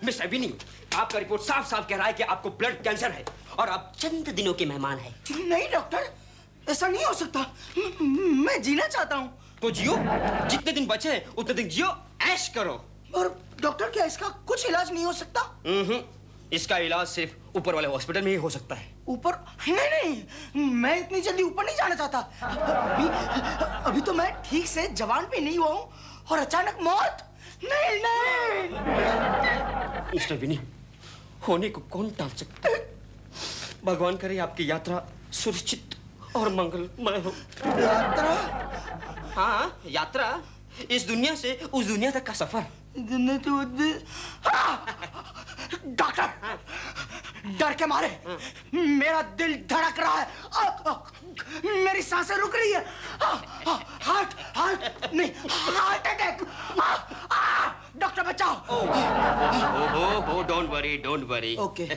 Mister विनी, आपका report साफ साफ कह रहा है कि आपको ब्लड कैंसर है और आप चंद दिनों के मेहमान हैं। नहीं डॉक्टर, ऐसा नहीं हो सकता। मैं जीना चाहता हूँ। तो जियो, जितने दिन बचे हैं उतने दिन जियो, ऐश करो। और डॉक्टर, क्या इसका कुछ इलाज नहीं हो सकता? इसका इलाज सिर्फ ऊपर वाले हॉस्पिटल में ही हो सकता है। ऊपर? नहीं, मैं इतनी जल्दी ऊपर नहीं जाना चाहता। अभी तो मैं ठीक से जवान भी नहीं हुआ हूँ और अचानक मौत? नहीं नहीं। मिस्टर विनी, होने को कौन टाल सकता है? भगवान करे आपकी यात्रा सुरक्षित और मंगलमय हो। यात्रा? हाँ, यात्रा। इस दुनिया से उस दुनिया तक का सफर। डॉक्टर, डर के मारे मेरा दिल धड़क रहा है, मेरी सांसें रुक रही है। हार्ट नहीं, हार्ट अटैक। डॉक्टर बचाओ। हो don't worry, don't worry. Okay.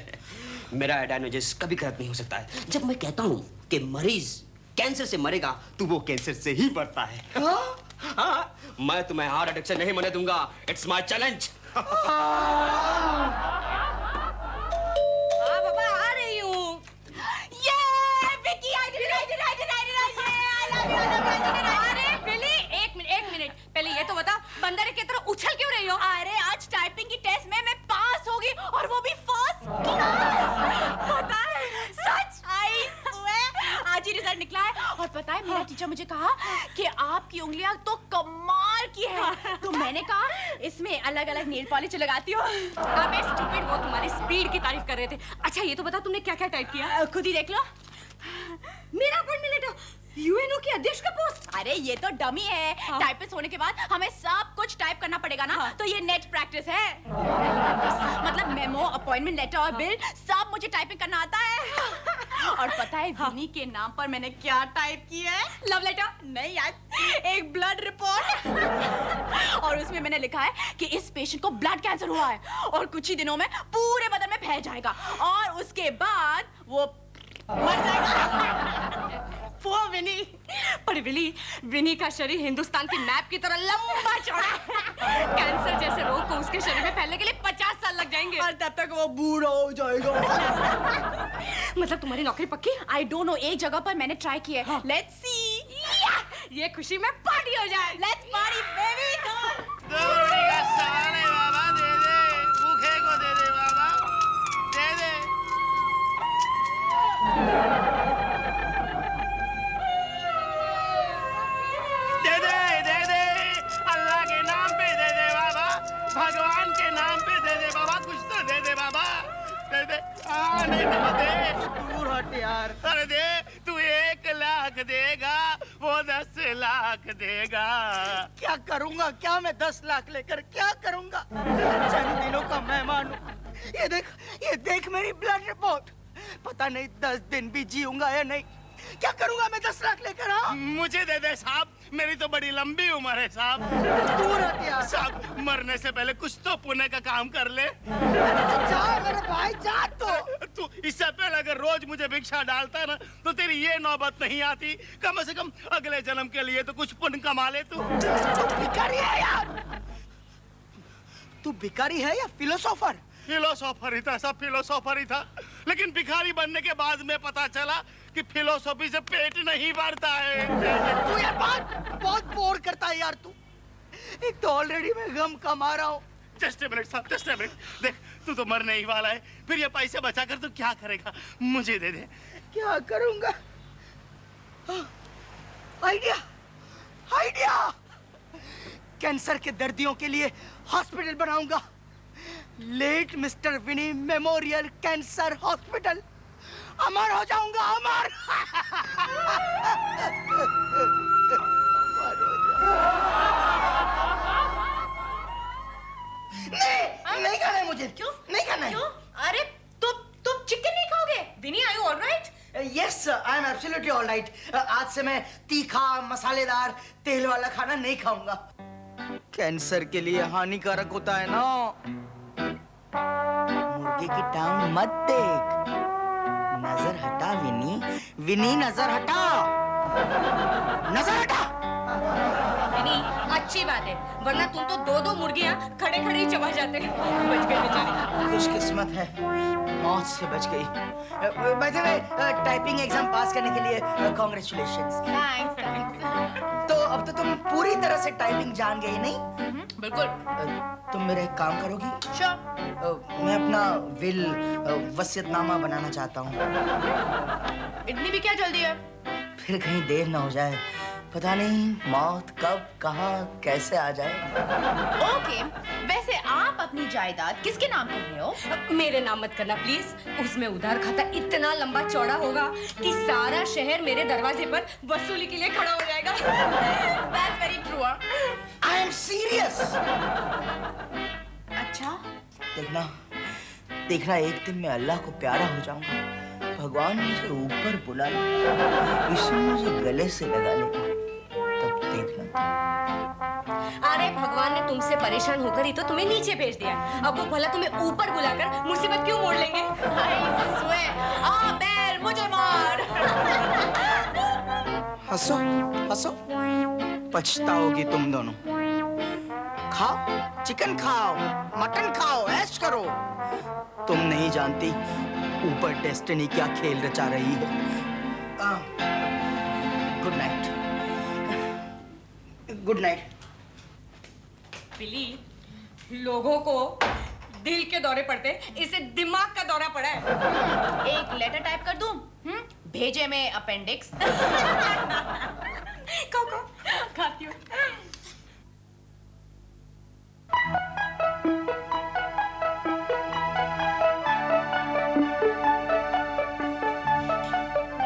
मेरा डायग्नोसिस कभी गलत नहीं हो सकता है। जब मैं कहता हूँ कि मरीज कैंसर से मरेगा तो वो कैंसर से ही मरता है। हाँ, मैं तुम्हें हार्ट अटैक से नहीं मरने दूंगा। It's my challenge. हाँ बाबा, आ रही हूँ। ये विकी, I did it. अरे बिली, एक मिनट, पहले ये तो बता, बंदर की तरह उछल क्यों रही हो? अरे आज टाइपिंग की टेस्ट में मैं पास हो गई और वो भी फर्स्ट क्लास। पता है? सच? आई स्वेयर, आज ही रिजल्ट निकला है। और पता है, मेरा टीचर मुझे कहा कि आपकी उंगलियां तो कमाल की है। तो मैंने कहा इसमें अलग अलग नेल पॉलिश लगाती हो। अबे स्टूपिड, वो तुम्हारी स्पीड की तारीफ कर रहे थे। अच्छा ये तो बता, तुमने क्या क्या टाइप किया? खुद ही देख लो। मेरा अपॉइंटमेंट लेटर, यूएनओ की अध्यक्ष का पोस्ट। अरे ये तो डमी है। टाइपिस्ट होने के बाद हमें सब कुछ टाइप करना पड़ेगा ना। तो ये नेट प्रैक्टिस है। मतलब मेमो, अपॉइंटमेंट लेटर और बिल सब मुझे टाइपिंग करना आता है। और पता है विनी के नाम पर मैंने क्या टाइप किया है? लव लेटर नहीं यार, एक ब्लड रिपोर्ट। और उसमें मैंने लिखा है कि इस पेशेंट को ब्लड कैंसर हुआ है और कुछ ही दिनों में पूरे बदन में फैल जाएगा और उसके बाद वो मर जाएगा। वो विनी, पर विनी का शरीर हिंदुस्तान की मैप की तरह लंबा चौड़ा है। कैंसर जैसे रोग को उसके शरीर में फैलने के लिए 50 साल लग जाएंगे और तब तक वो बूढ़ा हो जाएगा। मतलब तुम्हारी नौकरी पक्की? आई डोंट नो, एक जगह पर मैंने ट्राई किया है। लेट्स सी, ये खुशी में पार्टी हो जाए। Let's party baby. बाबा दे दे, भूखे को दे दे बाबा, दे दे। अल्लाह के नाम पे दे दे बाबा, भगवान के नाम पे दे दे बाबा, कुछ तो दे दे बाबा, दे दे। नहीं तो दे। दूर हट यार। अरे दे, तू 1 लाख देगा, वो 10 लाख देगा। क्या करूंगा? क्या मैं 10 लाख लेकर क्या करूंगा? चंद दिनों का मेहमान हूँ। ये देख मेरी ब्लड रिपोर्ट। पता नहीं 10 दिन भी जीऊंगा या नहीं। क्या करूंगा मैं 10 लाख लेकर? हाँ, मुझे दे दे साहब, मेरी तो बड़ी लंबी उम्र है साहब। दूर हट यार। साहब, मरने से पहले कुछ तो पुण्य का काम कर ले। जा मेरे भाई, जा। तू इससे पहले अगर रोज मुझे भिक्षा डालता ना तो तेरी ये नौबत नहीं आती। कम से कम अगले जन्म के लिए तो कुछ पुण्य कमा ले तू। भिखारी है यार? तू भिखारी है या फिलोसोफर? फिलोसोफर ही था, सब फिलोसोफर ही था। लेकिन भिखारी बनने के बाद में पता चला कि फिलोसॉफी से पेट नहीं भरता है। तू यार बहुत बोर करता है यार तू। एक तो ऑलरेडी मैं गम कमा रहा हूँ। जस्ट ए मिनट साहब, जस्ट ए मिनट। देख, तू तो मरने ही वाला है, फिर ये पैसे बचाकर तू क्या करेगा? मुझे दे दे। क्या करूंगा? आइडिया। कैंसर के दर्दियों के लिए हॉस्पिटल बनाऊंगा। लेट मिस्टर विनी मेमोरियल कैंसर हॉस्पिटल। अमर हो जाऊंगा, अमर। नहीं खाना है मुझे। क्यों? नहीं खाना है। क्यों? अरे तुम चिकन नहीं खाओगे? Winnie, are you alright? Yes, I am absolutely alright. आज से मैं तीखा, मसालेदार, तेल वाला खाना नहीं खाऊंगा। कैंसर के लिए हानिकारक होता है ना। मुर्गे की टांग मत देख। नजर हटा विनी, नजर हटा। नजर हटा। विनी, अच्छी बात है, वरना तुम तो 2-2 मुर्गियां खड़े-खड़े ही चबा जाते। बच गए बेचारे। खुशकिस्मत है, मौत से बच गई। By the way, typing exam पास करने के लिए कांग्रेचुलेशंस। थैंक्स। तो अब तो तुम पूरी तरह से टाइपिंग जान गई नहीं? बिल्कुल। तुम मेरा एक काम करोगी? श्योर। मैं अपना विल वसीयतनामा बनाना चाहता हूँ। इतनी भी क्या जल्दी है? फिर कहीं देर ना हो जाए, पता नहीं मौत कब कहाँ कैसे आ जाए। ओके, वैसे आप अपनी जायदाद किसके नाम कर रहे हो? मेरे नाम मत करना प्लीज। उसमें उधार खाता इतना लंबा चौड़ा होगा कि सारा शहर मेरे दरवाजे पर वसूली के लिए खड़ा हो जाएगा। That's very true. I am serious. अच्छा, देखना देखना, एक दिन मैं अल्लाह को प्यारा हो जाऊंगा, भगवान मुझे ऊपर बुला ले, यीशु मुझे गले से लगा लेगा, तब देखना। अरे भगवान ने तुमसे परेशान होकर ही तो तुम्हें नीचे भेज दिया, अब वो भला तुम्हें ऊपर बुलाकर मुसीबत क्यों मोड़ लेंगे? I swear. बेल, मुझे मार। हंसो हंसो, पछताओगी तुम दोनों। खाओ, चिकन खाओ, मटन खाओ, ऐश करो। तुम नहीं जानती ऊपर डेस्टिनी क्या खेल रचा रही है। Good night, good night. Billy, लोगों को दिल के दौरे पड़ते, इसे दिमाग का दौरा पड़ा है। एक लेटर टाइप कर दूं? भेजे में अपेंडिक्स। खाओ खाती हूँ।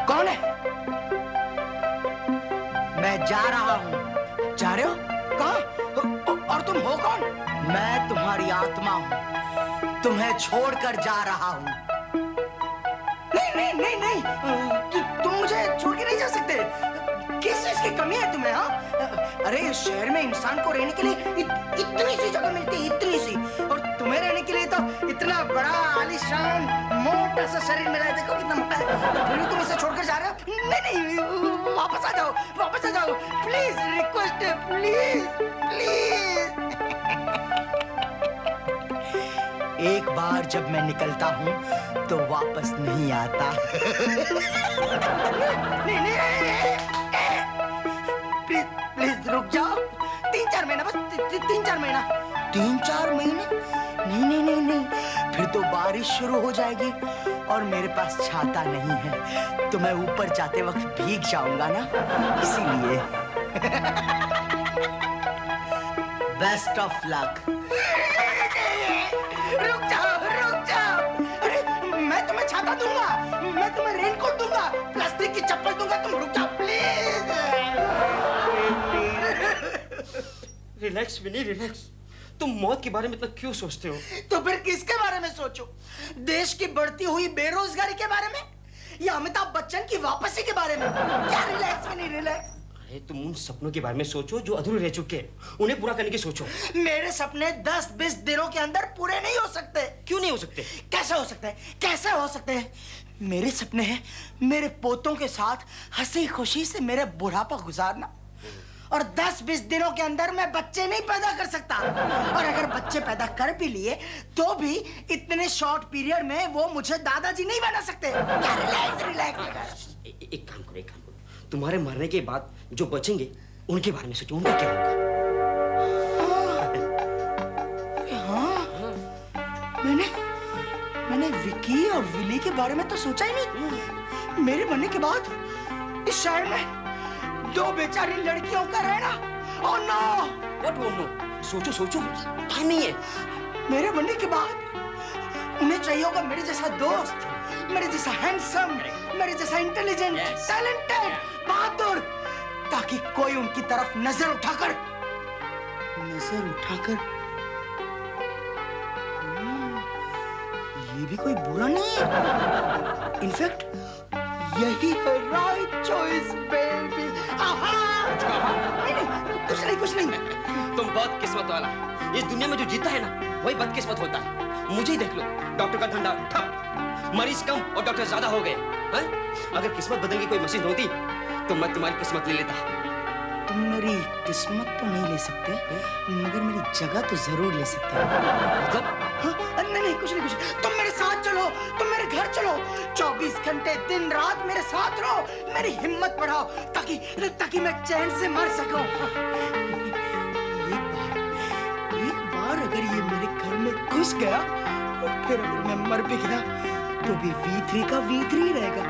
कौन है? मैं जा रहा हूँ। जा रहे हो? कहाँ? और तुम हो कौन? मैं तुम्हारी आत्मा हूँ, तुम्हें छोड़कर जा रहा हूँ। नहीं नहीं नहीं नहीं, तुम मुझे छोड़ के नहीं जा सकते। किस चीज की कमी है तुम्हें? हाँ, अरे इस शहर में इंसान को रहने के लिए इतनी सी जगह मिलती है, इतनी सी, और तुम्हें रहने के लिए तो इतना बड़ा आलीशान मोटा सा शरीर मिला है। देखो कितना मोटा है, और फिर भी तुम इसे छोड़कर जा रहे हो। नहीं नहीं, वापस आ जाओ, वापस आ जाओ, प्लीज, रिक्वेस्ट है, प्लीज प्लीज। एक बार जब मैं निकलता हूँ तो वापस नहीं आता। नहीं नहीं, प्लीज प्लीज रुक जाओ। 3-4 महीना, बस 3-4 महीना। 3-4 महीने? नहीं नहीं नहीं नहीं, फिर तो बारिश शुरू हो जाएगी और मेरे पास छाता नहीं है, तो मैं ऊपर जाते वक्त भीग जाऊंगा ना, इसीलिए। Best of luck. रुक जाओ, रुक जाओ। अरे मैं तुम्हें छाता दूंगा, मैं तुम्हें रेनकोट दूंगा, प्लास्टिक की चप्पल दूंगा, तुम रुक जाओ प्लीज। Relax Winnie, relax. तुम मौत के बारे में इतना क्यों सोचते हो? तो फिर किसके बारे में सोचो? देश की बढ़ती हुई बेरोजगारी के बारे में, या अमिताभ बच्चन की वापसी के बारे में? क्या रिलैक्स विनी, रिलैक्स? अरे तुम उन सपनों के बारे में सोचो जो अधूरे रह चुके हैं, उन्हें पूरा करने की सोचो। मेरे सपने 10-20 दिनों के अंदर पूरे नहीं हो सकते। क्यों नहीं हो सकते? कैसे हो सकते हैं? कैसे हो सकते हैं? मेरे सपने हैं मेरे पोतों के साथ हंसी खुशी से मेरे बुढ़ापा गुजारना, और 10-20 दिनों के अंदर मैं बच्चे नहीं पैदा कर सकता, और अगर बच्चे पैदा कर भी लिए तो भी इतने शॉर्ट पीरियड में वो मुझे दादाजी नहीं बना सकते। क्या रिलैक्स, रिलैक्स। एक काम करो, एक काम करो, तुम्हारे मरने के बाद जो बचेंगे उनके बारे में सोचो, उनका क्या होगा? हाँ, मैंने विकी और विली के बारे में तो सोचा ही नहीं। मेरे मरने के बाद इस शहर में 2 बेचारी लड़कियों का रहना। Oh no! What oh no? सोचो सोचो, टाइम नहीं है। मेरे मरने के बाद उन्हें चाहिए होगा मेरे जैसा दोस्त, मेरे जैसा हैंडसम, मेरे जैसा इंटेलिजेंट, टैलेंटेड, बहादुर, ताकि कोई उनकी तरफ नजर उठाकर ये भी कोई बुरा नहीं है। इनफैक्ट यही है राइट चॉइस बेबी। नहीं, कुछ नहीं। तुम बहुत किस्मत वाला है। इस दुनिया में जो जीता है ना, वही बदकिस्मत होता है। मुझे ही देख लो, डॉक्टर का धंधा ठप, मरीज कम और डॉक्टर ज्यादा हो गए। अगर किस्मत बदलने की कोई मशीन होती तो मैं तुम्हारी किस्मत ले लेता। तुम मेरी किस्मत तो नहीं ले सकते, मगर मेरी जगह तो जरूर ले सकते हो। हाँ? नहीं, कुछ नहीं। तुम मेरे साथ चलो, तुम मेरे घर चलो, 24 घंटे दिन रात मेरे साथ रहो, मेरी हिम्मत बढ़ाओ, ताकि मैं चैन से मर सकूं। एक बार अगर ये मेरे घर में घुस गया और फिर अगर मैं मर भी गया तो भी V3 का V3 रहेगा,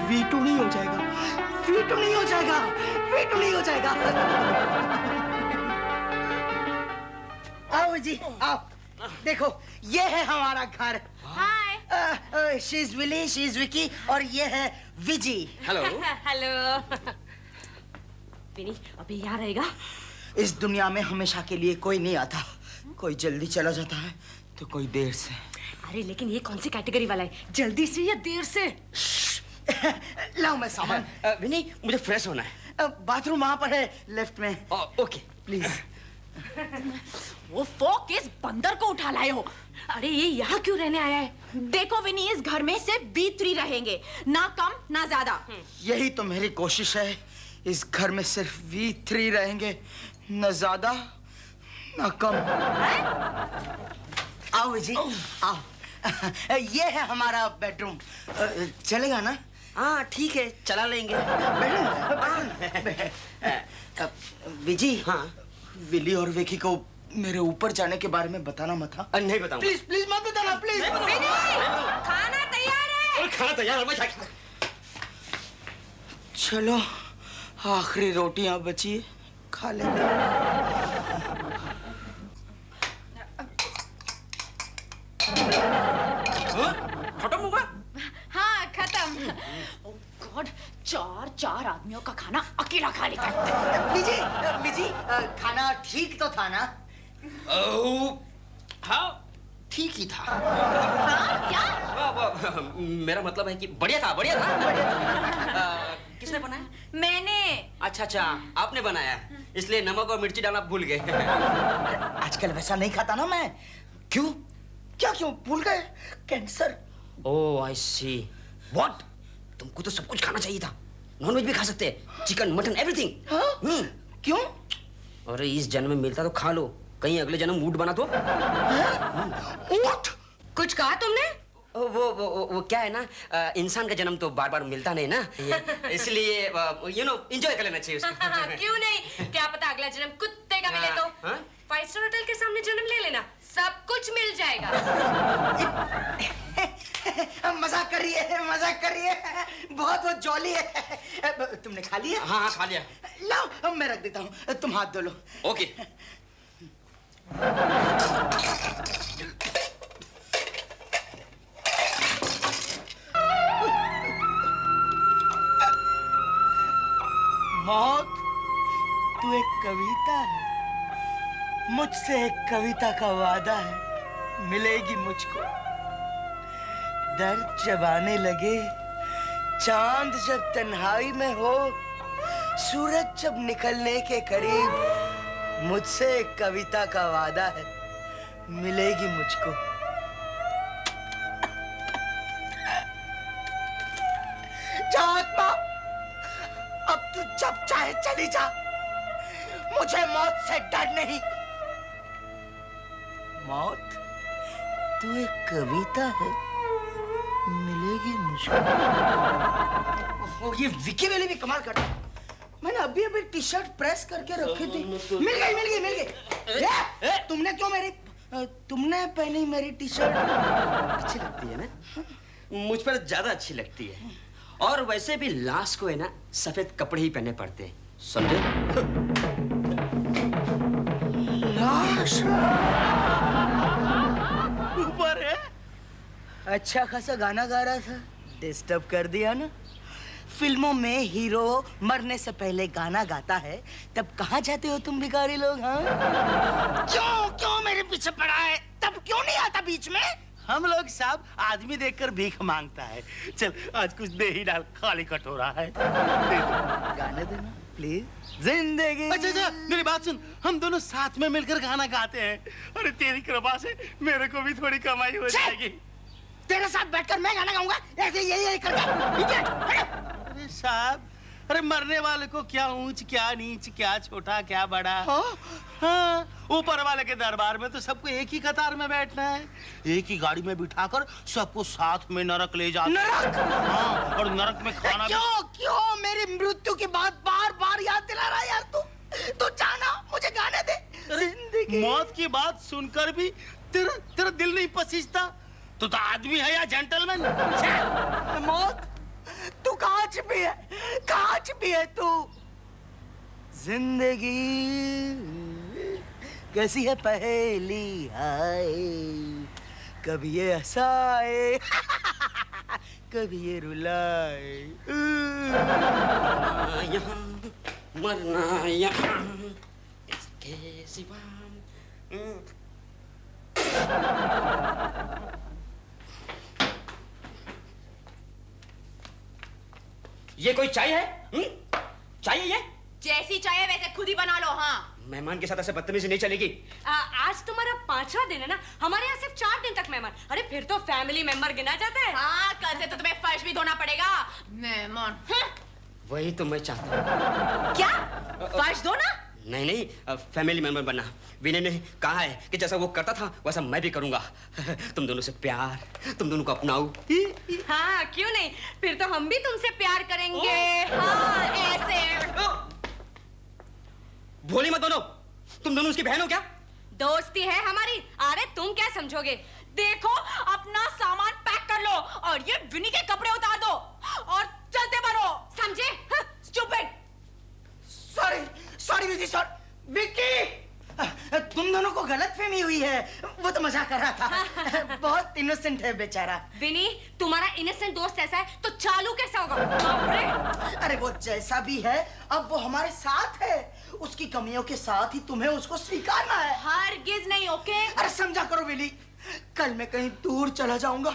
V2 नहीं हो जाएगा, V2 नहीं हो जाएगा, V2 नहीं हो जाएगा। आओ जी, आओ, देखो ये है हमारा घर। Hi. She is Willy, she is Vicky, और ये है विजी। हेलो। हेलो। विनी अभी यहाँ रहेगा? इस दुनिया में हमेशा के लिए कोई नहीं आता, कोई जल्दी चला जाता है तो कोई देर से। अरे लेकिन ये कौन सी कैटेगरी वाला है, जल्दी से या देर से? लाओ मैं सामान। विनी मुझे फ्रेश होना है। बाथरूम वहां पर है, लेफ्ट में। Okay please. वो किस बंदर को उठा लाए हो? अरे ये यहाँ क्यों रहने आया है? देखो विनी, इस घर में सिर्फ V3 रहेंगे, ना कम ना ज्यादा। यही तो मेरी कोशिश है, इस घर में सिर्फ V3 रहेंगे, न ज्यादा न कम। आओ जी, आओ। ये है हमारा बेडरूम, चलेगा ना? हाँ ठीक है, चला लेंगे। विजी। हाँ। विली और विकी को मेरे ऊपर जाने के बारे में बताना मत। हाँ नहीं बताऊंगा। प्लीज प्लीज मत बताना, प्लीज। खाना तैयार है। खाना तैयार है, मैं चलो आखिरी रोटियां बची है, खा लेते हैं। खत्म होगा? हाँ खत्म। ओह गॉड, चार आदमियों का खाना अकेला खा लेता है। विजी, विजी, खाना ठीक तो था ना? हाँ ठीक ही था। हाँ क्या? मेरा मतलब है कि बढ़िया था, बढ़िया था। किसने बनाया? मैंने। अच्छा, आपने बनाया, इसलिए नमक और मिर्ची डालना भूल गए। आजकल वैसा नहीं खाता ना मैं। क्यों? क्या क्यों? भूल गए? Cancer. Oh I see. What? तुमको तो सब कुछ खाना चाहिए था, नॉनवेज भी खा सकते हैं, चिकन मटन एवरीथिंग। हाँ? क्यों? अरे इस जन्म में मिलता तो खा लो, कहीं अगले जन्म ऊंट बना तो। ऊंट? कुछ कहा तुमने? वो क्या है ना, इंसान का जन्म तो बार बार मिलता नहीं ना, इसलिए एंजॉय कर लेना चाहिए उसको। क्यों नहीं, क्या पता अगला जन्म कुत्ते का मिले तो। हाँ? 5 स्टार होटल के सामने जन्म ले लेना, सब कुछ मिल जाएगा। मजाक कर रही है, मजाक कर रही है, बहुत जॉली है। तुमने खा लिया? हाँ खा लिया। लाओ मैं रख देता हूँ, तुम हाथ धो लो। ओके। मौत, तू एक कविता है, मुझसे एक कविता का वादा है, मिलेगी मुझको। दर्द जब आने लगे, चांद जब तन्हाई में हो, सूरज जब निकलने के करीब, मुझसे एक कविता का वादा है, मिलेगी मुझको। जा आत्मा, अब तू जब चाहे चली जा, मुझे मौत से डर नहीं। मौत, तू एक कविता है, मिलेगी मुझको। ये विकी वेली भी कमाल करता है। मैंने अभी टी शर्ट प्रेस करके रखी थी, मिल गई। तुमने क्यों तुमने पहनी मेरी टी शर्ट? अच्छी लगती है ना? मुझ पर ज्यादा अच्छी लगती है, और वैसे भी लाश को है ना सफेद कपड़े ही पहनने पड़ते हैं, समझे? लाश ऊपर है। अच्छा खासा गाना गा रहा था, डिस्टर्ब कर दिया ना। फिल्मों में हीरो मरने से पहले गाना गाता है, तब कहाँ जाते हो तुम भिखारी लोग? हाँ क्यों मेरे पीछे पड़ा है? तब क्यों नहीं आता बीच में? हम लोग साहब आदमी देखकर भीख मांगता है। चल आज कुछ दे ही डाल, खाली कटोरा है। गाने देना प्लीज। जिंदगी। अच्छा, मेरी बात सुन, हम दोनों साथ में मिलकर गाना गाते हैं। अरे तेरी कृपा से मेरे को भी थोड़ी कमाई हो जाएगी। तेरे साथ बैठकर मैं गाना गाऊंगा ऐसे यही करके। अरे साहब, अरे मरने वाले को क्या ऊंच क्या नीच, क्या छोटा क्या बड़ा। हाँ? हाँ, ऊपर वाले के दरबार में तो सबको एक ही कतार में बैठना है, एक ही गाड़ी में बिठाकर सबको साथ में नरक ले जाते हैं। नरक? हाँ, और नरक में खाना भी। क्यों मेरी मृत्यु की बात बार बार याद दिला रहा है यार तू जाना, मुझे गाने दे। जिंदगी मौत की बात सुनकर भी तेरा दिल नहीं पसीजता? तू तो आदमी है या जेंटलमैन? मौत, तू कांच भी है तू। जिंदगी कैसी है पहेली, हाय कभी ये हंसाए कभी ये रुलाए। यहाँ मरना यहाँ इसके सिवा। ये कोई चाय है? चाय है ये? जैसी चाहे वैसे खुद ही बना लो। हाँ, मेहमान के साथ ऐसे बदतमीजी नहीं चलेगी। आज तुम्हारा 5वां दिन है ना, हमारे यहाँ सिर्फ 4 दिन तक मेहमान। अरे फिर तो फैमिली मेंबर गिना जाता है। हाँ, कल से तो तुम्हें फर्श भी धोना पड़ेगा। मेहमान। वही तो मैं चाहता हूँ। क्या? फर्श धोना? नहीं, फैमिली मेंबर बनना। विनय ने कहा है कि जैसा वो करता था वैसा मैं भी करूंगा। तुम दोनों से प्यार, तुम दोनों को अपनाऊं। हाँ, क्यों नहीं, फिर तो हम भी तुमसे प्यार करेंगे। हाँ, ऐसे। भोली मत दोनों, तुम दोनों उसकी बहन हो क्या? दोस्ती है हमारी। अरे तुम क्या समझोगे? देखो, अपना सामान पैक कर लो और ये विनी के कपड़े उतार दो और चलते बनो, समझे? स्टूपिड। सॉरी विकी, विक्की, तुम दोनों को गलतफहमी हुई है, वो तो मजाक कर रहा था। बहुत इनोसेंट है बेचारा। विनी, तुम्हारा इनोसेंट दोस्त ऐसा है तो चालू कैसा होगा? बाप रे। अरे वो जैसा भी है, अब वो हमारे साथ है। उसकी कमियों के साथ ही तुम्हें उसको स्वीकारना है। हरगिज नहीं, ओके? अरे समझा करो विली, कल मैं कहीं दूर चला जाऊंगा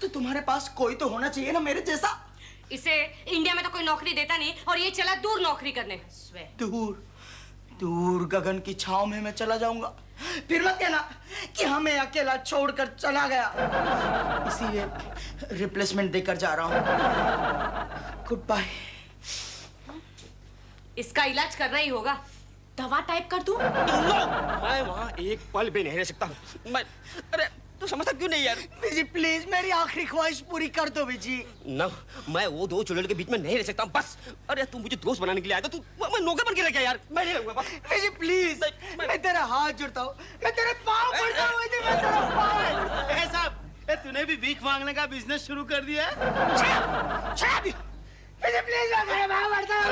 तो तुम्हारे पास कोई तो होना चाहिए ना मेरे जैसा। इसे इंडिया में तो कोई नौकरी देता नहीं और ये चला दूर नौकरी करने। दूर गगन की छांव में मैं चला जाऊंगा। फिर मत कहना कि हमें अकेला छोड़कर चला गया। इसीलिए रिप्लेसमेंट देकर जा रहा हूँ। Good bye. इसका इलाज करना ही होगा। दवा टाइप कर दूं? मैं वहाँ एक पल भी नहीं रह सकता हूँ। मैं, अरे तू समझता क्यों नहीं यार? विजी प्लीज मेरी आखिरी ख्वाहिश पूरी कर दो विजी। ना, मैं वो दो चुड़ैल के बीच में नहीं रह सकता बस। अरे तू मुझे दोस्त बनाने के लिए आया था, तू मैं नौकर बन के रह गया यार। मैं नहीं रहूंगा बस। विजी प्लीज, मैं तेरा हाथ जोड़ता हूँ, मैं तेरे पाँव पड़ता हूँ, विजी मैं तेरा पाँव। ए साहब, तूने भी भीख मांगने का बिजनेस शुरू कर दिया है? विजी प्लीज मैं तेरे पाँव पड़ता हूँ।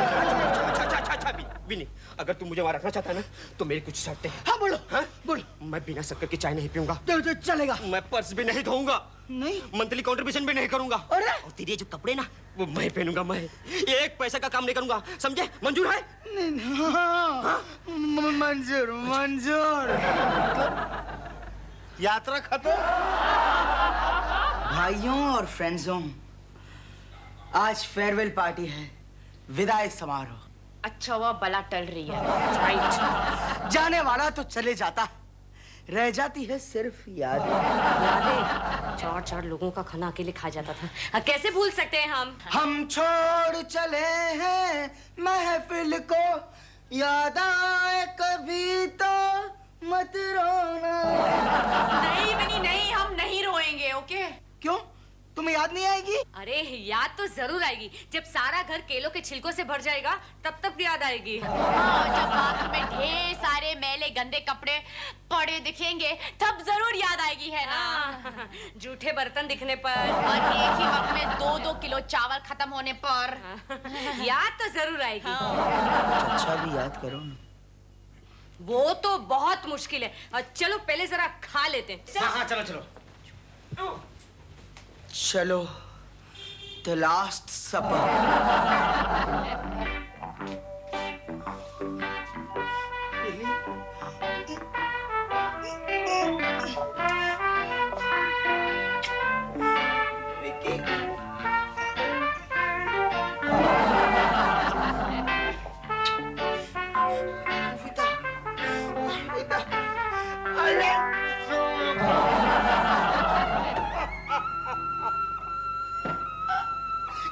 अच्छा, विनी, अगर तू मुझे वहाँ रखना चाहता है ना तो मेरी कुछ शर्तें हैं। हाँ बोलो, हाँ? बोलो। मैं बिना शक्कर की चाय नहीं पीऊंगा। तो चलेगा। मैं पर्स भी नहीं धोऊंगा। नहीं? मंथली कंट्रीब्यूशन भी नहीं करूंगा। अरे? और तेरे जो कपड़े ना वो मैं पहनूंगा। मैं एक पैसे का काम नहीं करूंगा, समझे? मंजूर है? मंजूर। यात्रा खत्म। भाइयों और फ्रेंड्सों, आज फेयरवेल पार्टी है, विदाई समारोह। अच्छा हुआ बला टल रही है। राइट। जाने वाला तो चले जाता, रह जाती है सिर्फ यादें। यादें? 4 लोगों का खाना अकेले खा जाता था, कैसे भूल सकते हैं हम? हम छोड़ चले हैं महफिल को, याद आए कभी तो मत रोना। नहीं विनी, नहीं, हम नहीं रोएंगे, ओके? क्यों, तुम्हें याद नहीं आएगी? अरे याद तो जरूर आएगी। जब सारा घर केलों के छिलकों से भर जाएगा तब याद आएगी। हाँ, जब बाथरूम में ढेर सारे मैले गंदे कपड़े पड़े दिखेंगे तब जरूर याद आएगी, है ना? जूठे बर्तन दिखने पर और एक ही वक्त में 2-2 किलो चावल खत्म होने पर याद तो जरूर आएगी। अच्छा भी याद करो ना। वो तो बहुत मुश्किल है। चलो पहले जरा खा लेते हैं। हाँ, चलो। चलो, द लास्ट सपर।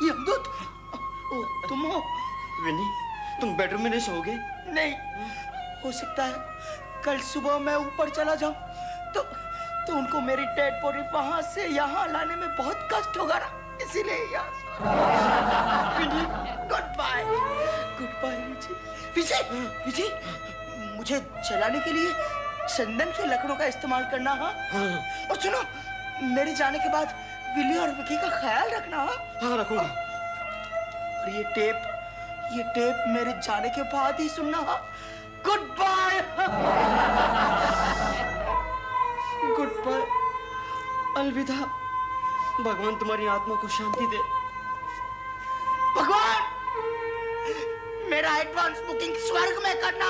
यमदूत, तुम हो? अकेले सोओगे? नहीं, हो सकता है कल सुबह मैं ऊपर चला जाऊं तो उनको मेरी डेड बॉडी वहां से यहाँ लाने में बहुत कष्ट होगा ना, इसीलिए यहाँ गुड बाय विजय। विजय, मुझे जलाने के लिए चंदन के लकड़ों का इस्तेमाल करना। हाँ, और सुनो, मेरे जाने के बाद विली और विकी का ख्याल रखना। हाँ, रखूंगा। और ये टेप मेरे जाने के बाद ही सुनना। Good bye. गुड बाय, अलविदा। भगवान तुम्हारी आत्मा को शांति दे। भगवान, मेरा एडवांस बुकिंग स्वर्ग में करना।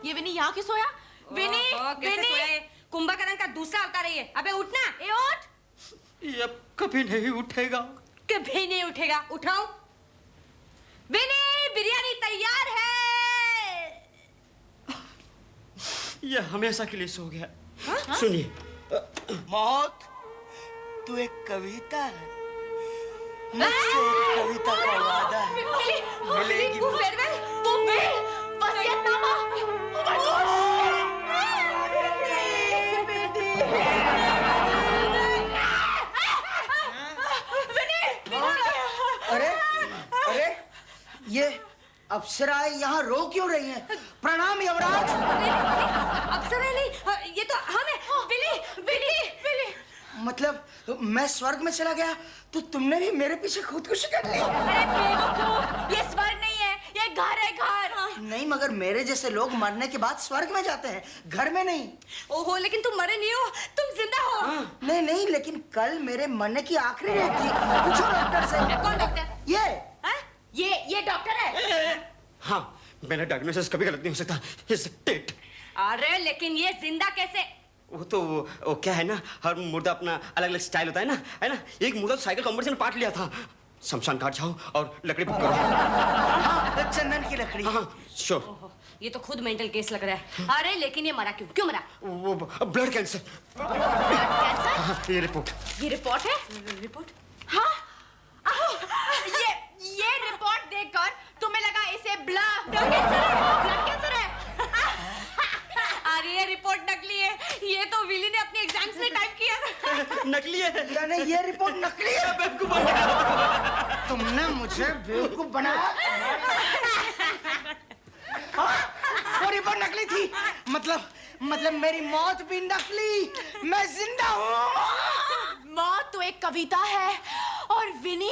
ये विनी यहाँ क्यों सोया? विनी, विनी, कुंभकर्ण का दूसरा अवतार है ये। अबे उठना, ए उठ। ये अब कभी नहीं उठेगा। कभी नहीं उठेगा। उठाओ। विनी, बिरयानी तैयार है। ये हमेशा के लिए सो गया। सुनिए। मौत, तू एक कविता है, मुझसे एक कविता का वादा है। मिलेगी वो फेयरवेल, वो विल, वसीयतनामा। अरे, ये अप्सराएं यहाँ रो क्यों रही हैं? प्रणाम यमराज। अप्सरा नहीं, ये तो हम हैं। Willy, Willy, Willy. मतलब मैं स्वर्ग में चला गया तो तुमने भी मेरे पीछे खुदकुशी कर ली? अरे बेवकूफ, ये स्वर्ग नहीं है, ये घर है, घर। नहीं, मगर मेरे जैसे लोग मरने के बाद स्वर्ग में जाते हैं, घर में नहीं। ओहो, लेकिन तुम मरे नहीं हो, तुम जिंदा हो। नहीं नहीं, लेकिन कल मेरे मरने की आखिरी रेत थी। पूछो डॉक्टर से। कौन डॉक्टर? ये हाँ? ये डॉक्टर है? हाँ, मेरा डायग्नोसिस कभी गलत नहीं हो सकता। He's dead। अरे लेकिन ये जिंदा कैसे? वो क्या है ना, हर मुर्दा अपना अलग अलग स्टाइल होता है ना। एक मुर्दा तो साइकिल कॉम्पिटिशन में पार्ट लिया था। शमशान घाट जाओ और लकड़ी बुक करो। हाँ, चंदन की लकड़ी। हाँ, श्योर। ओहो, ये तो खुद मेंटल केस लग रहा है। अरे लेकिन ये मरा क्यों? क्यों मरा? वो ब्लड कैंसर। कैंसर? ये रिपोर्ट। ये रिपोर्ट है? रिपोर्ट? हाँ? ये रिपोर्ट देखकर तुम्हें लगा इसे ब्लड कैंसर है? अरे ये रिपोर्ट नकली है। ये तो विली ने अपने एग्जाम्स में टाइप किया था। नकली है? यानी ये रिपोर्ट नकली है? बेवकूफ बन गया। तुमने मुझे बेवकूफ बनाया। हाँ, वो रिपोर्ट नकली थी। मतलब मेरी मौत भी नकली, मैं जिंदा हूँ। मौत तो एक कविता है और विनी